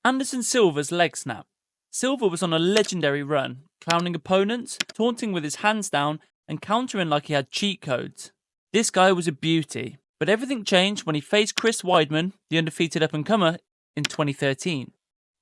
Anderson Silva's leg snap. Silva was on a legendary run, clowning opponents, taunting with his hands down, and countering like he had cheat codes. This guy was a beauty, but everything changed when he faced Chris Weidman, the undefeated up-and-comer, in 2013.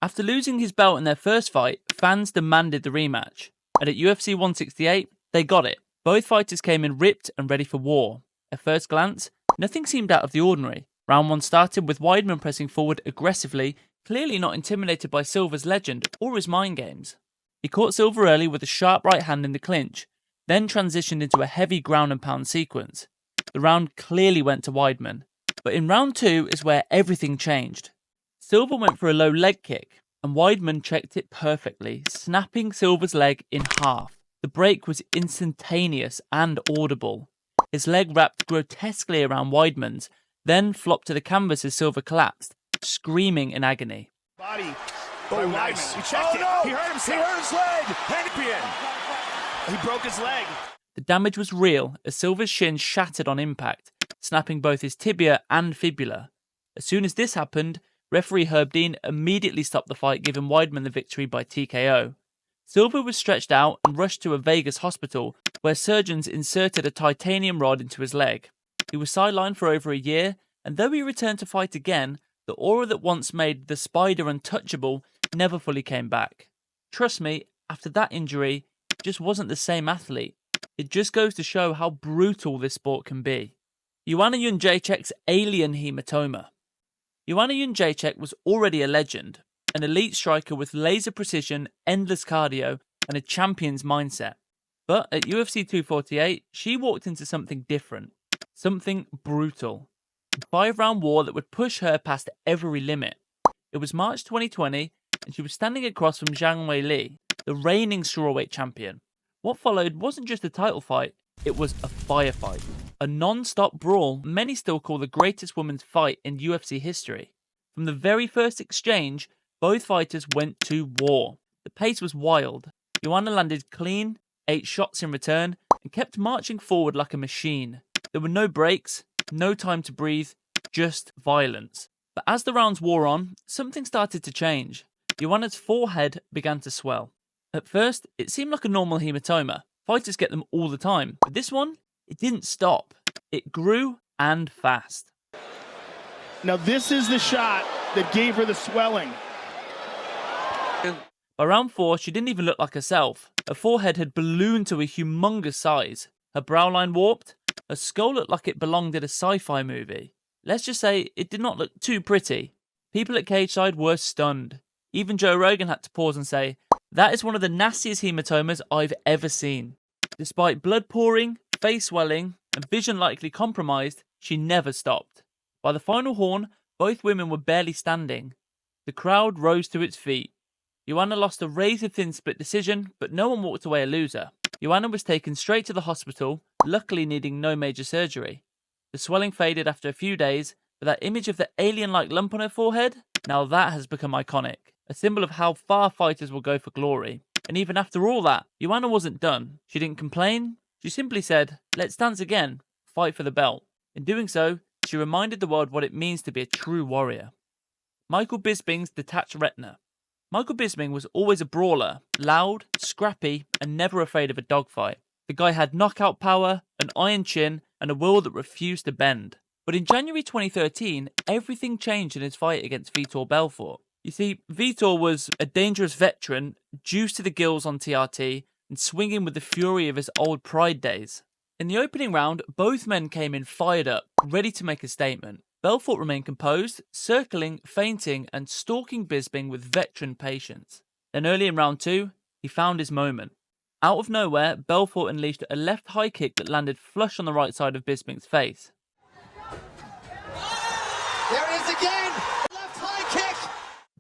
After losing his belt in their first fight, fans demanded the rematch, and at UFC 168, they got it. Both fighters came in ripped and ready for war. At first glance, nothing seemed out of the ordinary. Round 1 started with Weidman pressing forward aggressively, clearly not intimidated by Silva's legend or his mind games. He caught Silva early with a sharp right hand in the clinch, then transitioned into a heavy ground and pound sequence. The round clearly went to Weidman, but in round 2 is where everything changed. Silva went for a low leg kick, and Weidman checked it perfectly, snapping Silva's leg in half. The break was instantaneous and audible. His leg wrapped grotesquely around Weidman's, then flopped to the canvas as Silva collapsed, screaming in agony. Body. Oh, nice. He checked it. No. He hurt himself. He hurt his leg. He broke his leg. The damage was real as Silva's shin shattered on impact, snapping both his tibia and fibula. As soon as this happened, referee Herb Dean immediately stopped the fight, giving Weidman the victory by TKO. Silva was stretched out and rushed to a Vegas hospital, where surgeons inserted a titanium rod into his leg. He was sidelined for over a year, and though he returned to fight again, the aura that once made the Spider untouchable never fully came back. Trust me, after that injury, he just wasn't the same athlete. It just goes to show how brutal this sport can be. Joanna Jedrzejczyk's alien hematoma. Joanna Yunjeks was already a legend, an elite striker with laser precision, endless cardio, and a champion's mindset. But at UFC 248, she walked into something different, something brutal. A 5-round war that would push her past every limit. It was March 2020, and she was standing across from Zhang Weili, the reigning strawweight champion. What followed wasn't just a title fight, it was a firefight. A non-stop brawl many still call the greatest women's fight in UFC history. From the very first exchange, both fighters went to war. The pace was wild. Joanna landed clean, 8 shots in return, and kept marching forward like a machine. There were no breaks, no time to breathe, just violence. But as the rounds wore on, something started to change. Joanna's forehead began to swell. At first, it seemed like a normal hematoma. Fighters get them all the time. But this one, it didn't stop. It grew and fast. Now this is the shot that gave her the swelling. By round 4, she didn't even look like herself. Her forehead had ballooned to a humongous size. Her brow line warped. Her skull looked like it belonged in a sci-fi movie. Let's just say it did not look too pretty. People at Cageside were stunned. Even Joe Rogan had to pause and say, "That is one of the nastiest hematomas I've ever seen." Despite blood pouring, face swelling, and vision likely compromised, she never stopped. By the final horn, both women were barely standing. The crowd rose to its feet. Joanna lost a razor-thin split decision, but no one walked away a loser. Joanna was taken straight to the hospital, luckily needing no major surgery. The swelling faded after a few days, but that image of the alien-like lump on her forehead, now that has become iconic. A symbol of how far fighters will go for glory. And even after all that, Joanna wasn't done. She didn't complain. She simply said, "Let's dance again. Fight for the belt." In doing so, she reminded the world what it means to be a true warrior. Michael Bisping's detached retina. Michael Bisping was always a brawler, loud, scrappy, and never afraid of a dogfight. The guy had knockout power, an iron chin, and a will that refused to bend. But in January 2013, everything changed in his fight against Vitor Belfort. You see, Vitor was a dangerous veteran, juiced to the gills on TRT, and swinging with the fury of his old Pride days. In the opening round, both men came in fired up, ready to make a statement. Belfort remained composed, circling, feinting, and stalking Bisping with veteran patience. Then early in round 2, he found his moment. Out of nowhere, Belfort unleashed a left high kick that landed flush on the right side of Bisping's face. There it is again! Left high kick!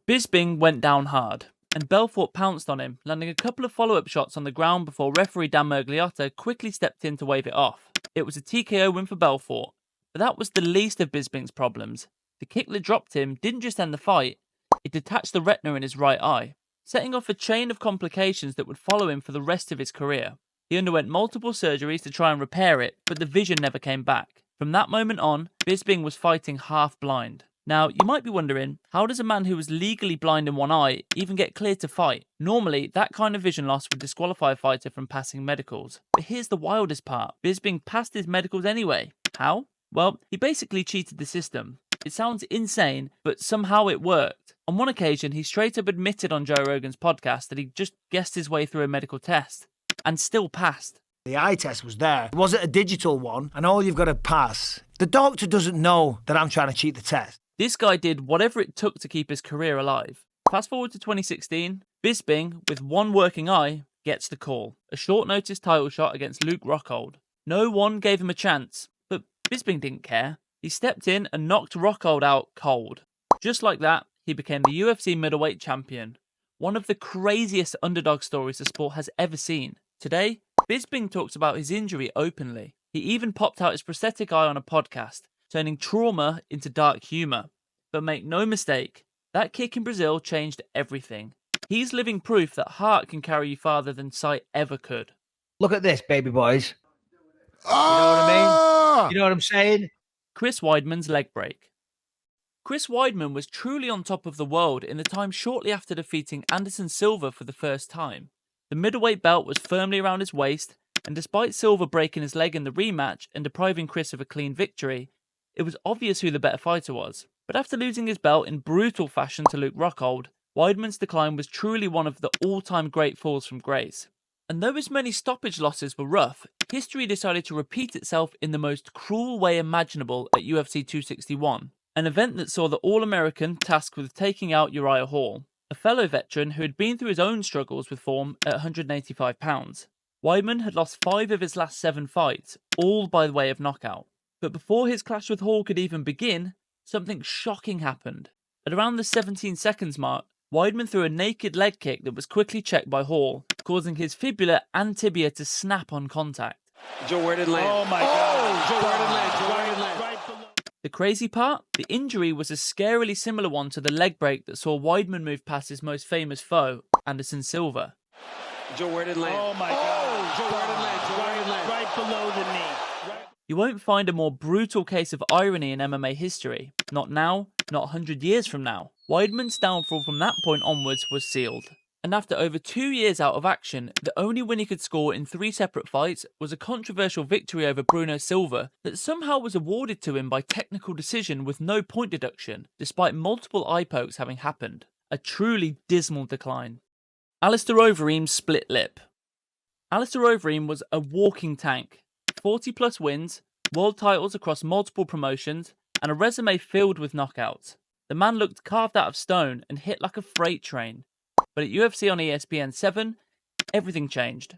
Bisping went down hard, and Belfort pounced on him, landing a couple of follow-up shots on the ground before referee Dan Mergliotta quickly stepped in to wave it off. It was a TKO win for Belfort, but that was the least of Bisping's problems. The kick that dropped him didn't just end the fight, it detached the retina in his right eye, setting off a chain of complications that would follow him for the rest of his career. He underwent multiple surgeries to try and repair it, but the vision never came back. From that moment on, Bisping was fighting half blind. Now, you might be wondering, how does a man who was legally blind in one eye even get cleared to fight? Normally, that kind of vision loss would disqualify a fighter from passing medicals. But here's the wildest part. Bisping passed his medicals anyway. How? Well, he basically cheated the system. It sounds insane, but somehow it worked. On one occasion, he straight up admitted on Joe Rogan's podcast that he just guessed his way through a medical test, and still passed. The eye test was there. It wasn't a digital one, and all you've got to pass. The doctor doesn't know that I'm trying to cheat the test. This guy did whatever it took to keep his career alive. Fast forward to 2016, Bisping, with one working eye, gets the call. A short notice title shot against Luke Rockhold. No one gave him a chance, but Bisping didn't care. He stepped in and knocked Rockhold out cold. Just like that, he became the UFC middleweight champion. One of the craziest underdog stories the sport has ever seen. Today, Bisping talks about his injury openly. He even popped out his prosthetic eye on a podcast, turning trauma into dark humour. But make no mistake, that kick in Brazil changed everything. He's living proof that heart can carry you farther than sight ever could. Look at this, baby boys. You know what I mean? You know what I'm saying? Chris Weidman's leg break. Chris Weidman was truly on top of the world in the time shortly after defeating Anderson Silva for the first time. The middleweight belt was firmly around his waist, and despite Silva breaking his leg in the rematch and depriving Chris of a clean victory, it was obvious who the better fighter was. But after losing his belt in brutal fashion to Luke Rockhold, Weidman's decline was truly one of the all-time great falls from grace. And though his many stoppage losses were rough, history decided to repeat itself in the most cruel way imaginable at UFC 261, an event that saw the All-American tasked with taking out Uriah Hall, a fellow veteran who had been through his own struggles with form at 185 pounds. Weidman had lost 5 of his last 7 fights, all by way of knockout. But before his clash with Hall could even begin, something shocking happened. At around the 17 seconds mark, Weidman threw a naked leg kick that was quickly checked by Hall, causing his fibula and tibia to snap on contact. Joe, where did it land? Oh my God. Joe, where did it land? Joe, where did it land? Right below. The crazy part? The injury was a scarily similar one to the leg break that saw Weidman move past his most famous foe, Anderson Silva. Joe, where did it land? Oh my God. Joe, where did it land? Joe, where did it land? Right below the knee. You won't find a more brutal case of irony in MMA history. Not now, not 100 years from now. Weidman's downfall from that point onwards was sealed. And after over 2 years out of action, the only win he could score in 3 separate fights was a controversial victory over Bruno Silva that somehow was awarded to him by technical decision with no point deduction, despite multiple eye pokes having happened. A truly dismal decline. Alistair Overeem's split lip. Alistair Overeem was a walking tank. 40 plus wins, world titles across multiple promotions, and a resume filled with knockouts. The man looked carved out of stone and hit like a freight train. But at UFC on ESPN 7, everything changed.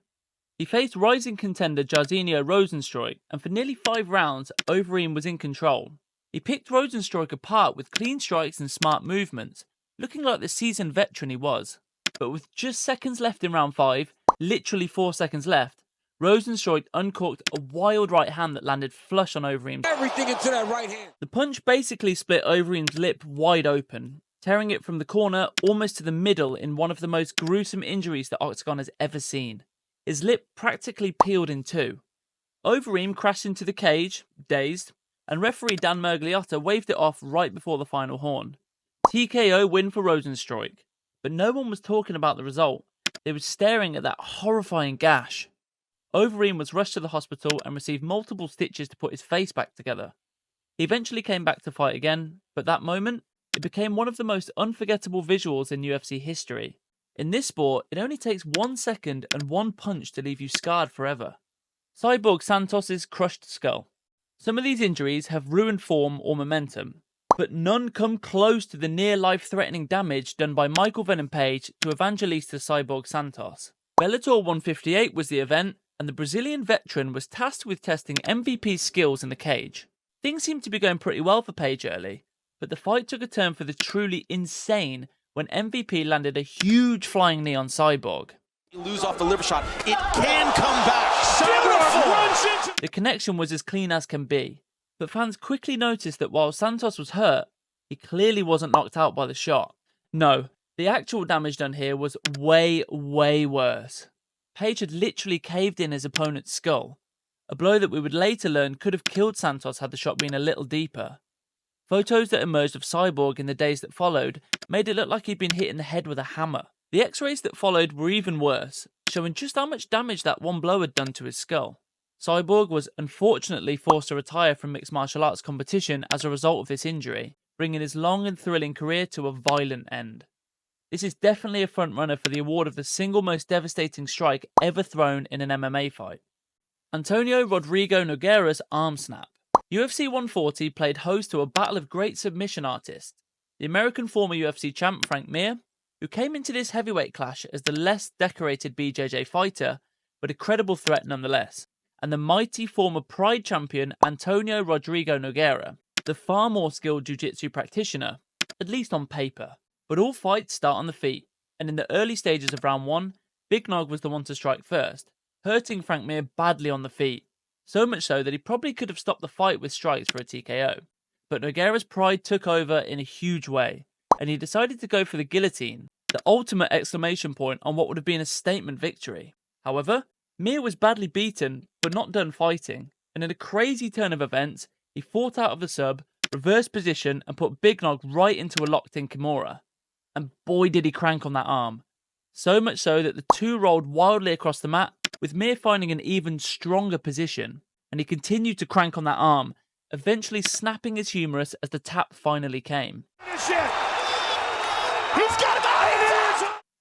He faced rising contender Jairzinho Rozenstruik, and for nearly 5 rounds, Overeem was in control. He picked Rozenstruik apart with clean strikes and smart movements, looking like the seasoned veteran he was. But with just seconds left in round 5, literally 4 seconds left, Rozenstruik uncorked a wild right hand that landed flush on Overeem's. Everything into that right hand. The punch basically split Overeem's lip wide open, tearing it from the corner almost to the middle in one of the most gruesome injuries the Octagon has ever seen. His lip practically peeled in 2. Overeem crashed into the cage, dazed, and referee Dan Mergliotta waved it off right before the final horn. TKO win for Rozenstruik, but no one was talking about the result. They were staring at that horrifying gash. Overeem was rushed to the hospital and received multiple stitches to put his face back together. He eventually came back to fight again, but that moment, it became one of the most unforgettable visuals in UFC history. In this sport, it only takes 1 second and 1 punch to leave you scarred forever. Cyborg Santos' crushed skull. Some of these injuries have ruined form or momentum, but none come close to the near life-threatening damage done by Michael Venom Page to Evangelista Cyborg Santos. Bellator 158 was the event, and the Brazilian veteran was tasked with testing MVP's skills in the cage. Things seemed to be going pretty well for Page early, but the fight took a turn for the truly insane when MVP landed a huge flying knee on Cyborg. Lose off the liver shot. It can come back. Cyborg runs into. The connection was as clean as can be, but fans quickly noticed that while Santos was hurt, he clearly wasn't knocked out by the shot. No, the actual damage done here was way, way worse. Page had literally caved in his opponent's skull, a blow that we would later learn could have killed Santos had the shot been a little deeper. Photos that emerged of Cyborg in the days that followed made it look like he'd been hit in the head with a hammer. The x-rays that followed were even worse, showing just how much damage that one blow had done to his skull. Cyborg was unfortunately forced to retire from mixed martial arts competition as a result of this injury, bringing his long and thrilling career to a violent end. This is definitely a frontrunner for the award of the single most devastating strike ever thrown in an MMA fight. Antonio Rodrigo Nogueiras' arm snap. UFC 140 played host to a battle of great submission artists. The American former UFC champ Frank Mir, who came into this heavyweight clash as the less decorated BJJ fighter, but a credible threat nonetheless, and the mighty former Pride champion Antonio Rodrigo Nogueira, the far more skilled jiu-jitsu practitioner, at least on paper. But all fights start on the feet, and in the early stages of round 1, Big Nog was the one to strike first, hurting Frank Mir badly on the feet, so much so that he probably could have stopped the fight with strikes for a TKO. But Nogueira's pride took over in a huge way, and he decided to go for the guillotine, the ultimate exclamation point on what would have been a statement victory. However, Mir was badly beaten, but not done fighting, and in a crazy turn of events, he fought out of the sub, reversed position, and put Big Nog right into a locked-in Kimura. And boy did he crank on that arm. So much so that the two rolled wildly across the mat, with Mir finding an even stronger position, and he continued to crank on that arm, eventually snapping his humerus as the tap finally came.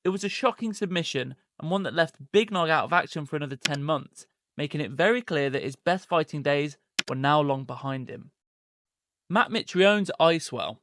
It was a shocking submission, and one that left Big Nog out of action for another 10 months, making it very clear that his best fighting days were now long behind him. Matt Mitreions' eye swell.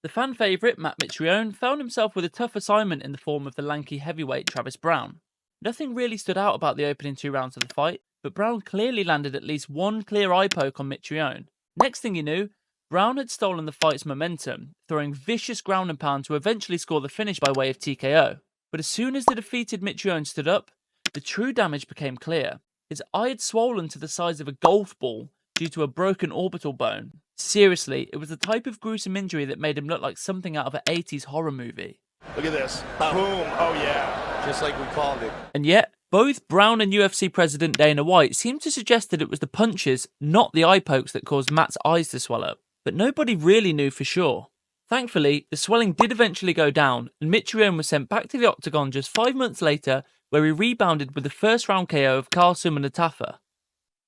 The fan favourite Matt Mitrione found himself with a tough assignment in the form of the lanky heavyweight Travis Browne. Nothing really stood out about the opening 2 rounds of the fight, but Browne clearly landed at least one clear eye poke on Mitrione. Next thing you knew, Browne had stolen the fight's momentum, throwing vicious ground and pound to eventually score the finish by way of TKO. But as soon as the defeated Mitrione stood up, the true damage became clear. His eye had swollen to the size of a golf ball due to a broken orbital bone. Seriously, it was the type of gruesome injury that made him look like something out of an 80s horror movie. Look at this. Boom. Oh, yeah. Just like we called it. And yet, both Browne and UFC president Dana White seemed to suggest that it was the punches, not the eye pokes, that caused Matt's eyes to swell up. But nobody really knew for sure. Thankfully, the swelling did eventually go down, and Mitreions was sent back to the Octagon just 5 months later, where he rebounded with the first round KO of Carl Sumanatafa.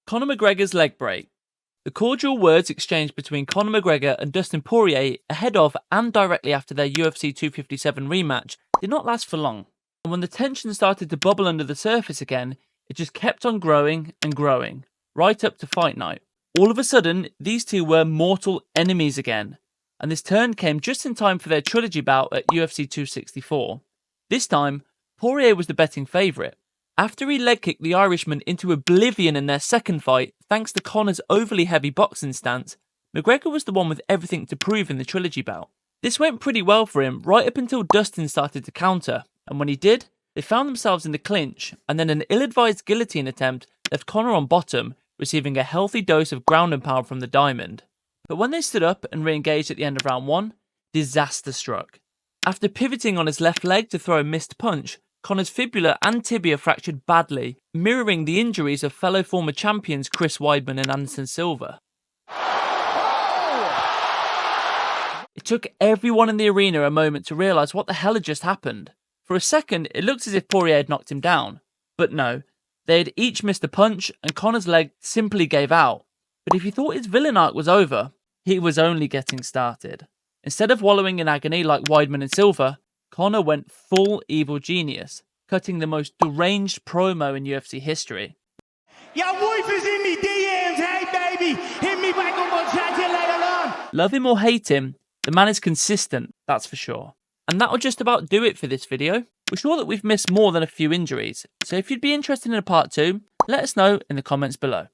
Conor McGregor's leg break. The cordial words exchanged between Conor McGregor and Dustin Poirier ahead of and directly after their UFC 257 rematch did not last for long. And when the tension started to bubble under the surface again, it just kept on growing and growing, right up to fight night. All of a sudden, these two were mortal enemies again, and this turn came just in time for their trilogy bout at UFC 264. This time, Poirier was the betting favourite. After he leg kicked the Irishman into oblivion in their second fight, thanks to Conor's overly heavy boxing stance, McGregor was the one with everything to prove in the trilogy bout. This went pretty well for him right up until Dustin started to counter, and when he did, they found themselves in the clinch, and then an ill-advised guillotine attempt left Conor on bottom, receiving a healthy dose of ground and pound from the Diamond. But when they stood up and re-engaged at the end of round 1, disaster struck. After pivoting on his left leg to throw a missed punch, Conor's fibula and tibia fractured badly, mirroring the injuries of fellow former champions Chris Weidman and Anderson Silva. It took everyone in the arena a moment to realise what the hell had just happened. For a second, it looked as if Poirier had knocked him down. But no, they had each missed a punch, and Conor's leg simply gave out. But if he thought his villain arc was over, he was only getting started. Instead of wallowing in agony like Weidman and Silva, Conor went full evil genius, cutting the most deranged promo in UFC history. Your wife is in me DMs, hey baby, hit me back up, I'll chat to you later on. Love him or hate him, the man is consistent, that's for sure. And that'll just about do it for this video. We're sure that we've missed more than a few injuries, so if you'd be interested in a part 2, let us know in the comments below.